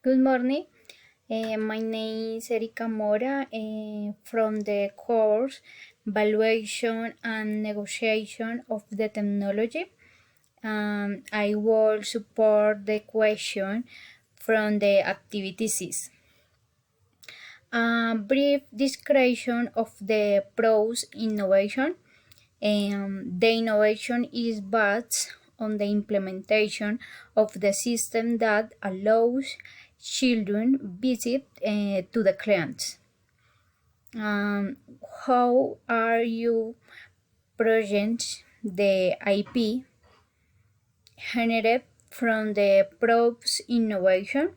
Good morning. My name is Erika Mora from the course Valuation and Negotiation of the Technology. I will support the question from the activities. A brief description of the pros innovation. The innovation is based on the implementation of the system that allows children visit to the clients. How are you present the IP generated from the pros innovation?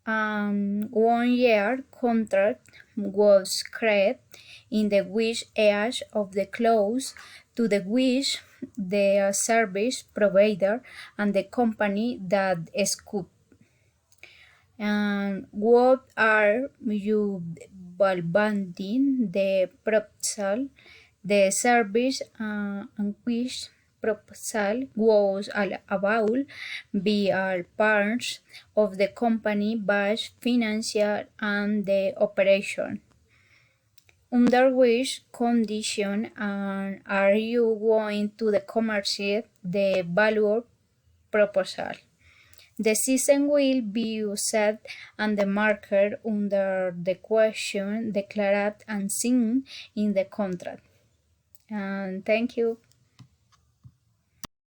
1 year contract was created in the which age of the clause to the which the service provider and the company that scope. What are you evaluating the proposal, the service, and which proposal was about be all parts of the company based financial and the operation. Under which condition are you going to the commercial the value proposal? The system will be used and the marker under the question declared and signed in the contract. And thank you.